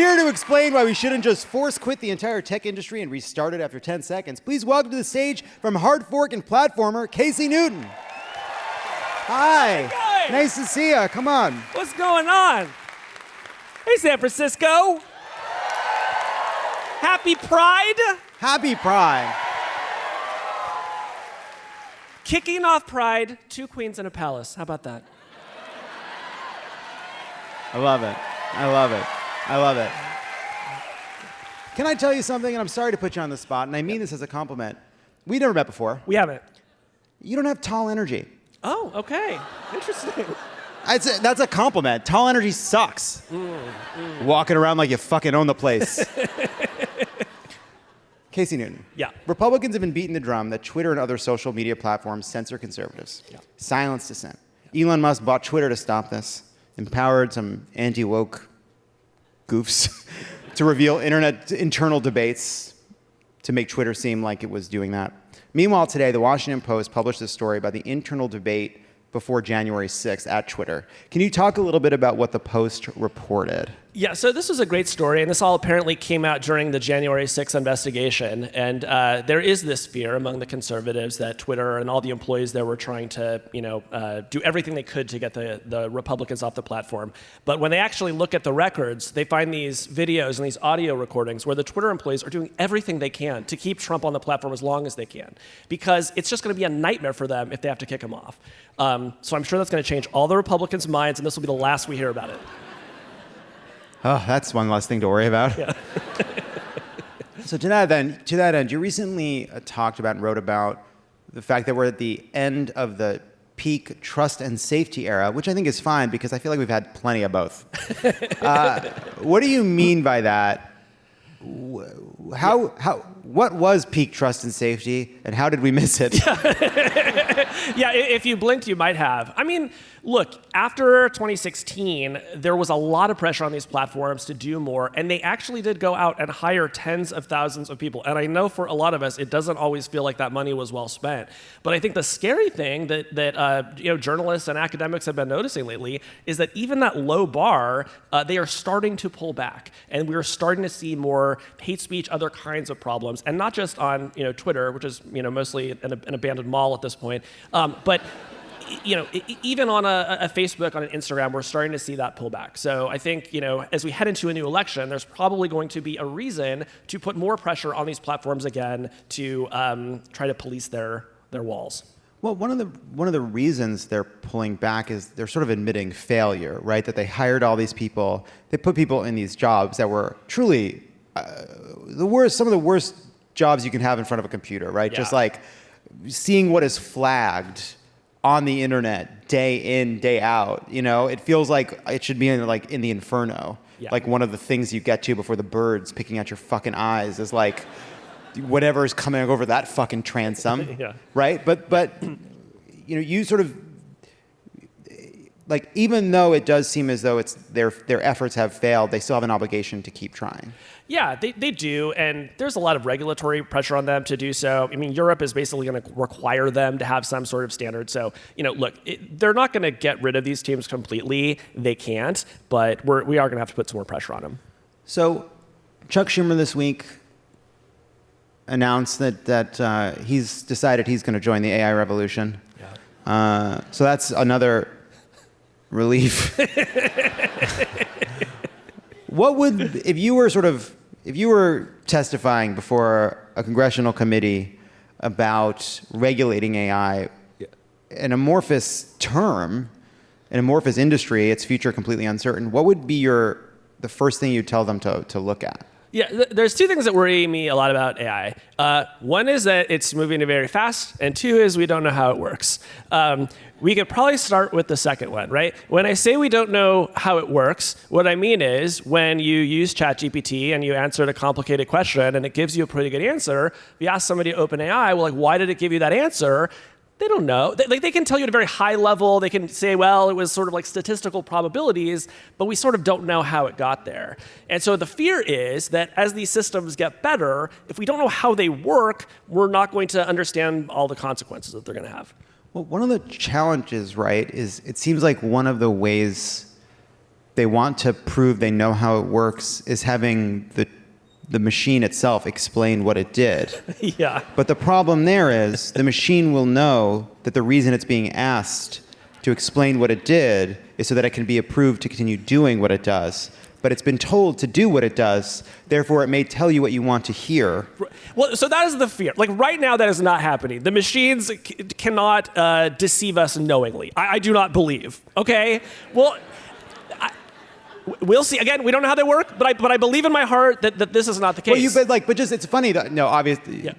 Here to explain why we shouldn't just force quit the entire tech industry and restart it after 10 seconds, please welcome to the stage from Hard Fork and Platformer, Casey Newton. Hi. Hey. Nice to see you. Come on. What's going on? Hey, San Francisco. Happy Pride. Happy Pride. Kicking off Pride, 2 queens and a palace. How about that? I love it. I love it. I love it. Can I tell you something? And I'm sorry to put you on the spot, and I mean this as a compliment. We've never met before. We haven't. You don't have tall energy. Oh, okay. Interesting. That's a compliment. Tall energy sucks. Walking around like you fucking own the place. Casey Newton. Yeah. Republicans have been beating the drum that Twitter and other social media platforms censor conservatives. Yeah. Silence dissent. Elon Musk bought Twitter to stop this, empowered some anti-woke goofs to reveal internet internal debates to make Twitter seem like it was doing that. Meanwhile, today, the Washington Post published a story about the internal debate before January 6th at Twitter. Can you talk a little bit about what the Post reported? Yeah, so this was a great story, and this all apparently came out during the January 6th investigation. And there is this fear among the conservatives that Twitter and all the employees there were trying to, do everything they could to get the Republicans off the platform. But when they actually look at the records, they find these videos and these audio recordings where the Twitter employees are doing everything they can to keep Trump on the platform as long as they can, because it's just going to be a nightmare for them if they have to kick him off. So I'm sure that's going to change all the Republicans' minds, and this will be the last we hear about it. Oh, that's one less thing to worry about. Yeah. So to that end, you recently talked about and wrote about the fact that we're at the end of the peak trust and safety era, which I think is fine because I feel like we've had plenty of both. What do you mean by that? What was peak trust and safety, and how did we miss it? Yeah, if you blinked, you might have. I mean, look, after 2016, there was a lot of pressure on these platforms to do more, and they actually did go out and hire tens of thousands of people. And I know for a lot of us, it doesn't always feel like that money was well spent. But I think the scary thing that journalists and academics have been noticing lately is that even that low bar, they are starting to pull back, and we're starting to see more hate speech, other kinds of problems, and not just on Twitter, which is mostly an abandoned mall at this point, but even on a Facebook, on an Instagram, we're starting to see that pullback. So I think, as we head into a new election, there's probably going to be a reason to put more pressure on these platforms again to try to police their walls. Well, one of the reasons they're pulling back is they're sort of admitting failure, right? That they hired all these people, they put people in these jobs that were truly some of the worst jobs you can have in front of a computer, right? Yeah. Just like seeing what is flagged on the internet day in, day out, it feels like it should be in the inferno. Yeah. Like one of the things you get to before the birds picking at your fucking eyes is like whatever is coming over that fucking transom, yeah. Right? But you sort of even though it does seem as though it's their efforts have failed, they still have an obligation to keep trying. Yeah, they do, and there's a lot of regulatory pressure on them to do so. I mean, Europe is basically going to require them to have some sort of standard. So, look, they're not going to get rid of these teams completely. They can't, but we are going to have to put some more pressure on them. So, Chuck Schumer this week announced that he's decided he's going to join the AI revolution. Yeah. So that's another relief. What would, if you were testifying before a congressional committee about regulating AI, an amorphous term, an amorphous industry, its future completely uncertain, what would be the first thing you'd tell them to look at? Yeah, there's 2 things that worry me a lot about AI. One is that it's moving very fast, and 2 is we don't know how it works. We could probably start with the second one, right? When I say we don't know how it works, what I mean is when you use ChatGPT and you answered a complicated question and it gives you a pretty good answer, if you ask somebody to OpenAI, well, why did it give you that answer? They don't know. They can tell you at a very high level. They can say, well, it was sort of like statistical probabilities, but we sort of don't know how it got there. And so the fear is that as these systems get better, if we don't know how they work, we're not going to understand all the consequences that they're going to have. Well, one of the challenges, right, is it seems like one of the ways they want to prove they know how it works is having the machine itself explain what it did. Yeah. But the problem there is the machine will know that the reason it's being asked to explain what it did is so that it can be approved to continue doing what it does. But it's been told to do what it does, therefore it may tell you what you want to hear. Well, so that is the fear. Like right now, that is not happening. The machines cannot deceive us knowingly. I do not believe. Okay. Well, we'll see. Again, we don't know how they work, but I believe in my heart that this is not the case. Well, but just it's funny. No, obviously. Yeah.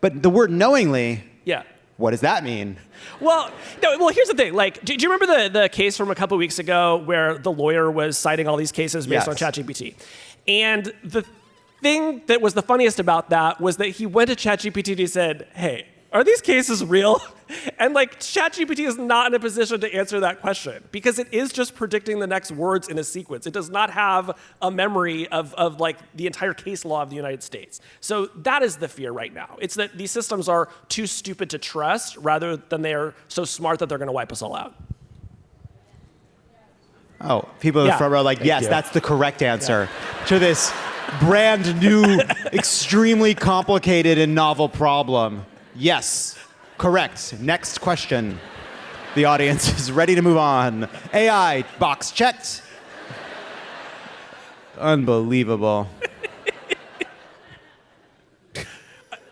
But the word knowingly. Yeah. What does that mean? Well, no. Well, here's the thing. Like, do you remember the case from a couple weeks ago where the lawyer was citing all these cases based on ChatGPT? And the thing that was the funniest about that was that he went to ChatGPT and he said, "Hey, are these cases real?" And like ChatGPT is not in a position to answer that question because it is just predicting the next words in a sequence. It does not have a memory of like the entire case law of the United States. So that is the fear right now. It's that these systems are too stupid to trust rather than they are so smart that they're going to wipe us all out. Oh, people in the front row like, yes, that's the correct answer to this brand new, extremely complicated and novel problem. Yes. Correct. Next question. The audience is ready to move on. AI, box checked. Unbelievable.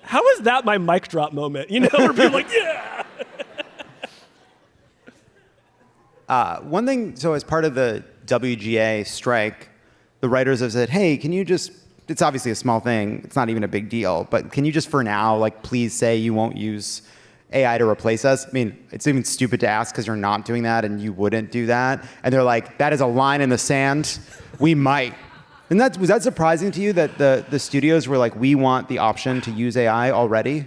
How is that my mic drop moment? You know, where people are like, yeah. One thing, so as part of the WGA strike, the writers have said, hey, can you just, it's obviously a small thing, it's not even a big deal, but can you just for now, like, please say you won't use AI to replace us? I mean, it's even stupid to ask because you're not doing that and you wouldn't do that. And they're like, that is a line in the sand. We might. And was that surprising to you that the studios were like, we want the option to use AI already?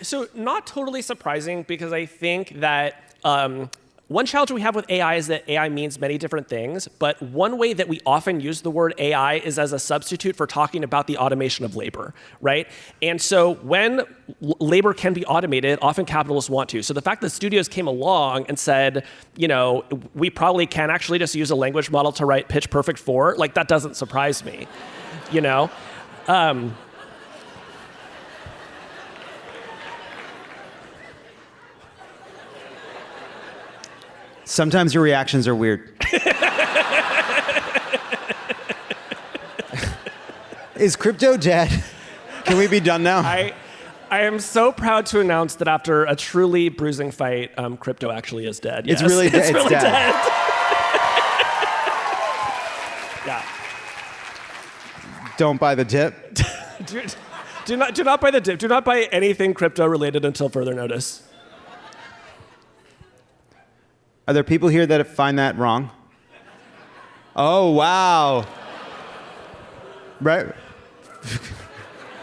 So not totally surprising because I think that one challenge we have with AI is that AI means many different things, but one way that we often use the word AI is as a substitute for talking about the automation of labor, right? And so when labor can be automated, often capitalists want to. So the fact that studios came along and said, you know, we probably can actually just use a language model to write Pitch Perfect 4, like that doesn't surprise me, you know? Sometimes your reactions are weird. Is crypto dead? Can we be done now? I am so proud to announce that after a truly bruising fight, crypto actually is dead. It's yes, really dead. It's really dead. Yeah. Don't buy the dip. Do not buy the dip. Do not buy anything crypto related until further notice. Are there people here that find that wrong? Oh, wow. Right?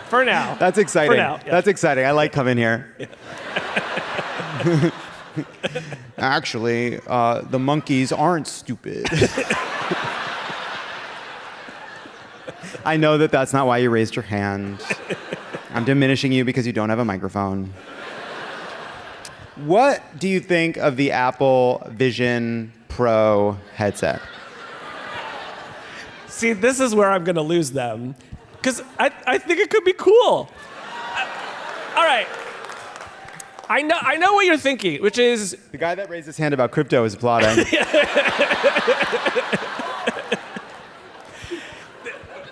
For now. That's exciting. For now, yeah. That's exciting. I like coming here. Yeah. Actually, the monkeys aren't stupid. I know that that's not why you raised your hand. I'm diminishing you because you don't have a microphone. What do you think of the Apple Vision Pro headset? See, this is where I'm going to lose them. Because I think it could be cool. All right. I know what you're thinking, which is... The guy that raised his hand about crypto is applauding.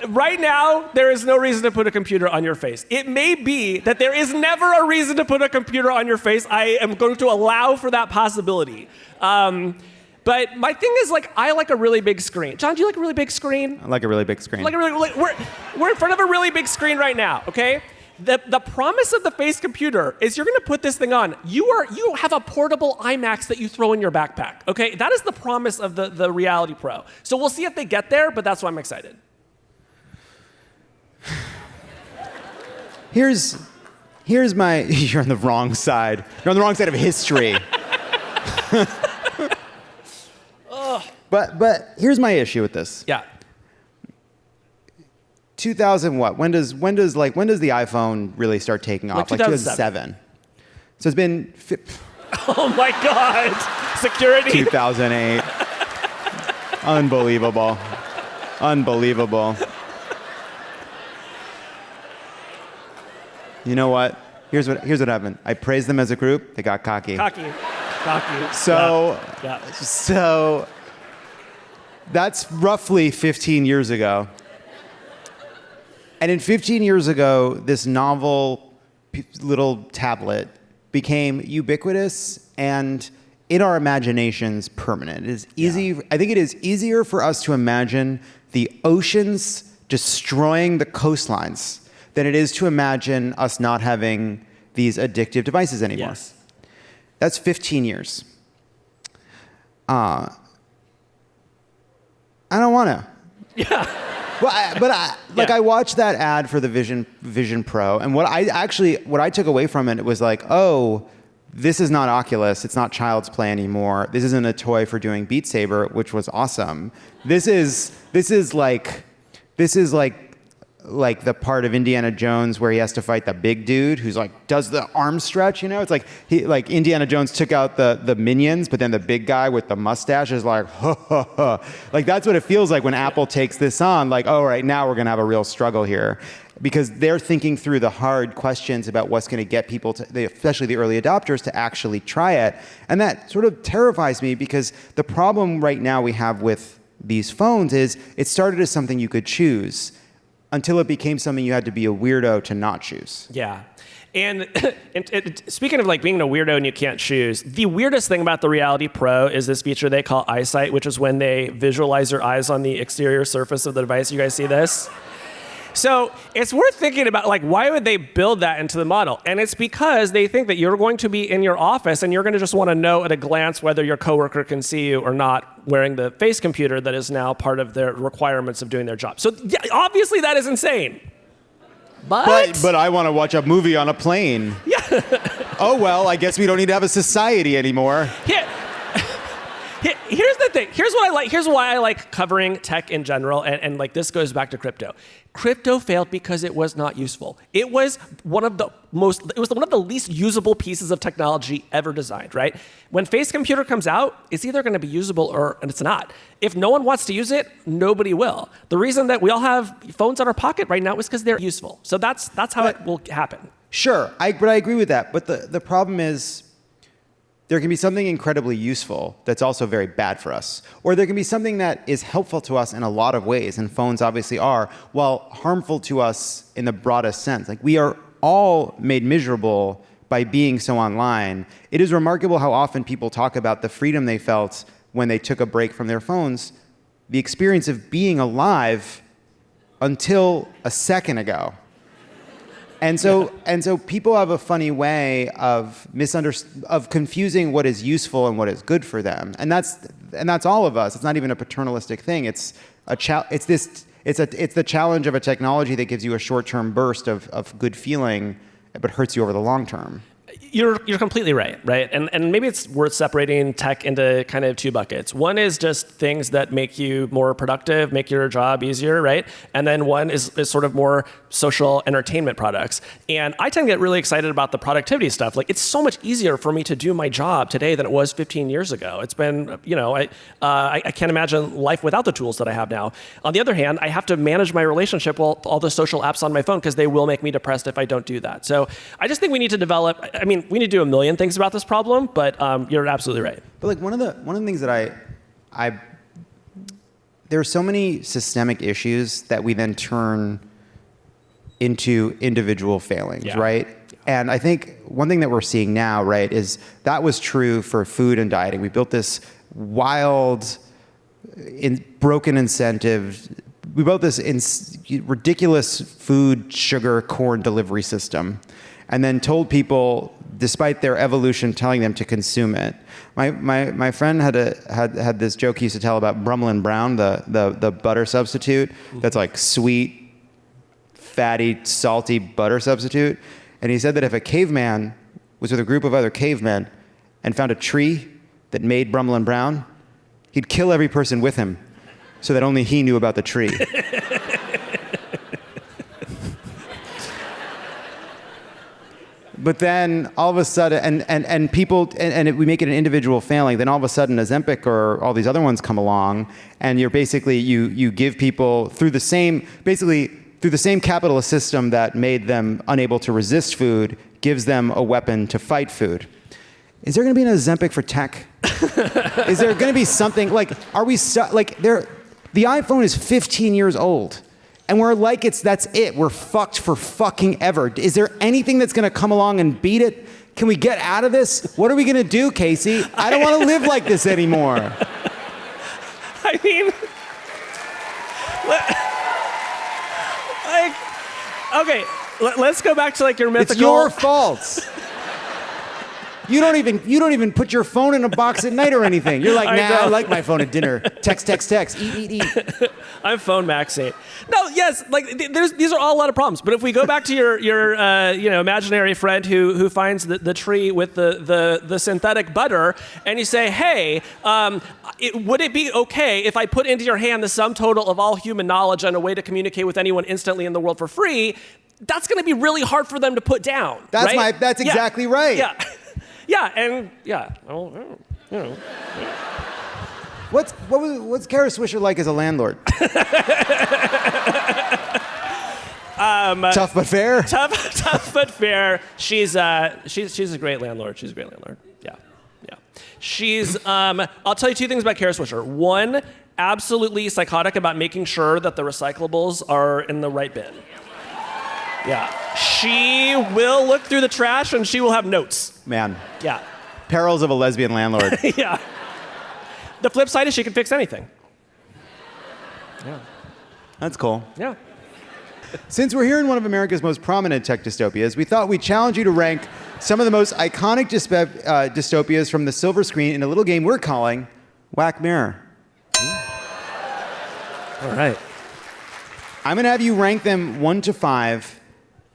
Right now, there is no reason to put a computer on your face. It may be that there is never a reason to put a computer on your face. I am going to allow for that possibility. But my thing is, like, I like a really big screen. John, do you like a really big screen? I like a really big screen. We're in front of a really big screen right now, okay? The promise of the face computer is you're going to put this thing on. You have a portable IMAX that you throw in your backpack, okay? That is the promise of the Reality Pro. So we'll see if they get there, but that's why I'm excited. Here's my... You're on the wrong side. You're on the wrong side of history. But here's my issue with this. Yeah. 2000 what? When does the iPhone really start taking off? Like 2007. So it's been... Oh my God. Security. 2008. Unbelievable. Unbelievable. You know what? Here's what happened. I praised them as a group. They got cocky. Cocky. So, Yeah. so that's roughly 15 years ago. And in 15 years ago, this novel little tablet became ubiquitous and in our imaginations permanent. It is easy. I think it is easier for us to imagine the oceans destroying the coastlines than it is to imagine us not having these addictive devices anymore. Yes. That's 15 years. I don't want to. Yeah. Well, I watched that ad for the Vision Pro, and what I took away from it was like, oh, this is not Oculus. It's not Child's Play anymore. This isn't a toy for doing Beat Saber, which was awesome. This is like the part of Indiana Jones where he has to fight the big dude who's like does the arm stretch, you know? It's like Indiana Jones took out the minions, but then the big guy with the mustache is like, ha, ha, ha. Like that's what it feels like when Apple takes this on, like, oh, right now we're gonna have a real struggle here. Because they're thinking through the hard questions about what's gonna get people especially the early adopters, to actually try it. And that sort of terrifies me because the problem right now we have with these phones is it started as something you could choose, until it became something you had to be a weirdo to not choose. Yeah. And speaking of like being a weirdo and you can't choose, the weirdest thing about the Reality Pro is this feature they call eyesight, which is when they visualize your eyes on the exterior surface of the device. You guys see this? So it's worth thinking about, like, why would they build that into the model? And it's because they think that you're going to be in your office and you're going to just want to know at a glance whether your coworker can see you or not wearing the face computer that is now part of their requirements of doing their job. So yeah, obviously that is insane. But I want to watch a movie on a plane. Yeah. Oh, well, I guess we don't need to have a society anymore. Here's the thing. Here's what I like. Here's why I like covering tech in general, and like this goes back to crypto. Crypto failed because it was not useful. It was one of the least usable pieces of technology ever designed, right? When face computer comes out, it's either going to be usable or it's not. If no one wants to use it, nobody will. The reason that we all have phones in our pocket right now is because they're useful. So that's how it will happen. Sure, but I agree with that. But the problem is, there can be something incredibly useful that's also very bad for us. Or there can be something that is helpful to us in a lot of ways, and phones obviously are, while harmful to us in the broadest sense. Like, we are all made miserable by being so online. It is remarkable how often people talk about the freedom they felt when they took a break from their phones, the experience of being alive until a second ago. And so people have a funny way of confusing what is useful and what is good for them, and that's all of us. It's not even a paternalistic thing. It's the challenge of a technology that gives you a short-term burst of good feeling, but hurts you over the long term. You're completely right? And maybe it's worth separating tech into kind of two buckets. One is just things that make you more productive, make your job easier, right? And then one is sort of more social entertainment products. And I tend to get really excited about the productivity stuff. Like, it's so much easier for me to do my job today than it was 15 years ago. It's been, I can't imagine life without the tools that I have now. On the other hand, I have to manage my relationship with all the social apps on my phone because they will make me depressed if I don't do that. So I just think we need to develop, we need to do a million things about this problem, but you're absolutely right. But like one of the things that there are so many systemic issues that we then turn into individual failings, right? And I think one thing that we're seeing now, right, is that was true for food and dieting. We built this wild, broken incentive. We built this ridiculous food, sugar, corn delivery system, and then told people, despite their evolution telling them to consume it. My friend had this joke he used to tell about Brummelin Brown, the butter substitute that's like sweet, fatty, salty butter substitute. And he said that if a caveman was with a group of other cavemen and found a tree that made Brummelin Brown, he'd kill every person with him so that only he knew about the tree. But then all of a sudden, and people, we make it an individual failing. Then all of a sudden, Ozempic or all these other ones come along, and you're basically you give people through the same capitalist system that made them unable to resist food, gives them a weapon to fight food. Is there going to be an Ozempic for tech? Is there going to be something like? Are we like there? The iPhone is 15 years old. And we're like, that's it. We're fucked for fucking ever. Is there anything that's going to come along and beat it? Can we get out of this? What are we going to do, Casey? I don't want to live like this anymore. I mean, okay, let's go back to like your mythical. It's your fault. You don't even put your phone in a box at night or anything. You're like, I like my phone at dinner. Text, eat. I'm phone maxing. No, yes, like these are all a lot of problems. But if we go back to your imaginary friend who finds the tree with the synthetic butter, and you say, hey, would it be okay if I put into your hand the sum total of all human knowledge and a way to communicate with anyone instantly in the world for free? That's going to be really hard for them to put down. That's exactly right. Yeah. Yeah, and yeah, well, you know. What's Kara Swisher like as a landlord? Tough but fair. Tough but fair. She's a great landlord. She's a great landlord. Yeah. She's. I'll tell you two things about Kara Swisher. One, absolutely psychotic about making sure that the recyclables are in the right bin. Yeah. She will look through the trash and she will have notes. Man. Yeah. Perils of a lesbian landlord. Yeah. The flip side is she can fix anything. Yeah. That's cool. Yeah. Since we're here in one of America's most prominent tech dystopias, we thought we'd challenge you to rank some of the most iconic dystopias from the silver screen in a little game we're calling Wack Mirror. All right. I'm going to have you rank them 1 to 5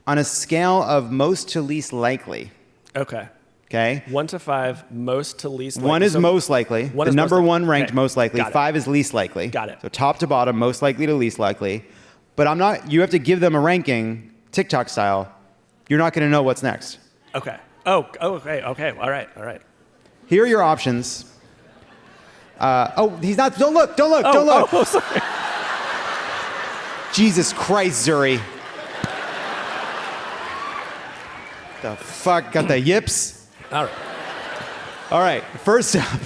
on a scale of most to least likely. Okay. Okay? 1 to 5, most to least likely. 1 is most likely. The number 1 ranked most likely. 5 is least likely. Got it. So top to bottom, most likely to least likely. But you have to give them a ranking, TikTok style. You're not going to know what's next. Okay. Okay. All right. Here are your options. He's not. Don't look. Don't look. Oh, sorry. Jesus Christ, Zuri. The fuck? Got the yips? All right. All right, first up.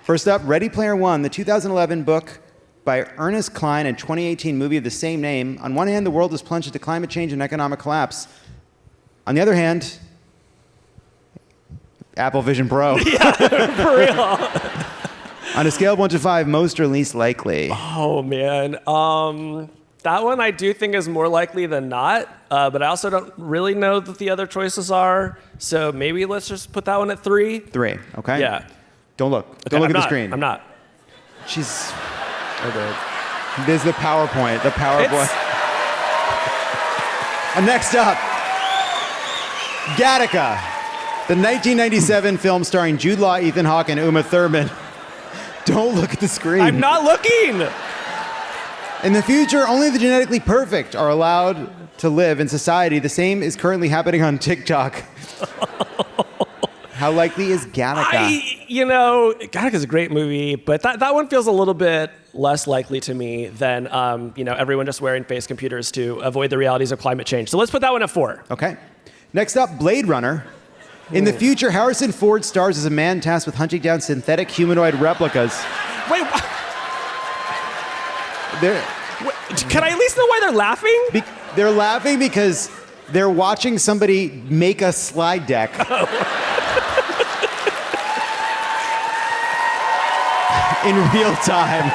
First up, Ready Player One, the 2011 book by Ernest Cline and 2018 movie of the same name. On one hand, the world is plunged into climate change and economic collapse. On the other hand, Apple Vision Pro. Yeah, for real. On a scale of 1 to 5, most or least likely? Oh, man. That one I do think is more likely than not, but I also don't really know that the other choices are. So maybe let's just put that one at 3. 3, okay? Yeah. Don't look. Okay, Don't look at the screen. I'm not. She's... Okay. There's the PowerPoint. The PowerPoint. And next up, Gattaca, the 1997 film starring Jude Law, Ethan Hawke, and Uma Thurman. Don't look at the screen. I'm not looking. In the future, only the genetically perfect are allowed to live in society. The same is currently happening on TikTok. How likely is Gattaca? Gattaca's a great movie, but that one feels a little bit less likely to me than everyone just wearing face computers to avoid the realities of climate change. So let's put that one at 4. Okay. Next up, Blade Runner. In the future, Harrison Ford stars as a man tasked with hunting down synthetic humanoid replicas. Wait, can I at least know why they're laughing? They're laughing because they're watching somebody make a slide deck. In real time.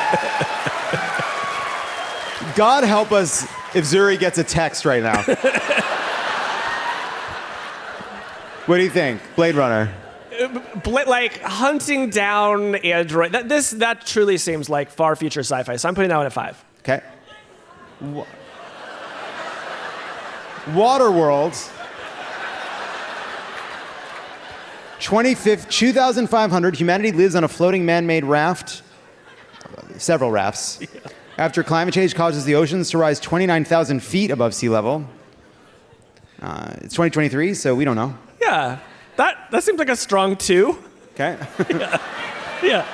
God help us if Zuri gets a text right now. What do you think? Blade Runner. Like hunting down android. That truly seems like far future sci-fi. So I'm putting that one at 5. Okay. Waterworld. 2,500. Humanity lives on a floating man-made raft. several rafts. After climate change causes the oceans to rise 29,000 feet above sea level. It's 2023, so we don't know. Yeah, that seems like a strong 2. Okay. Yeah.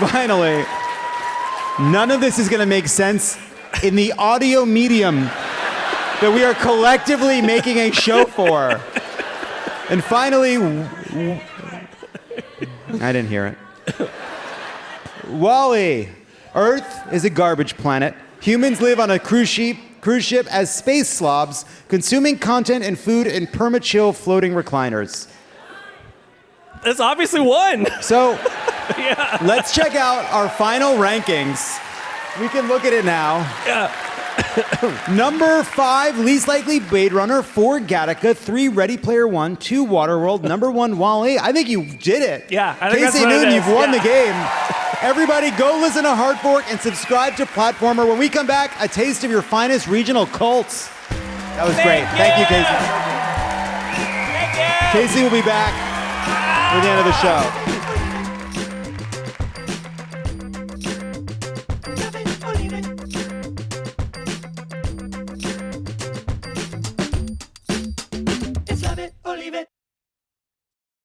Finally, none of this is going to make sense in the audio medium that we are collectively making a show for. And finally, I didn't hear it. Wally, Earth is a garbage planet. Humans live on a cruise ship as space slobs, consuming content and food in perma-chill floating recliners. It's obviously 1. So, let's check out our final rankings. We can look at it now. Yeah. Number 5, least likely Blade Runner. 4, Gattaca. 3, Ready Player One. 2, Waterworld. Number 1, Wall-E. I think you did it. Yeah, I think that's Casey what it Newton, is. you've won Yeah. the game. Everybody, go listen to Hard Fork and subscribe to Platformer. When we come back, a taste of your finest regional cults. That was great. Thank you, Casey. Thank you. Casey will be back for the end of the show.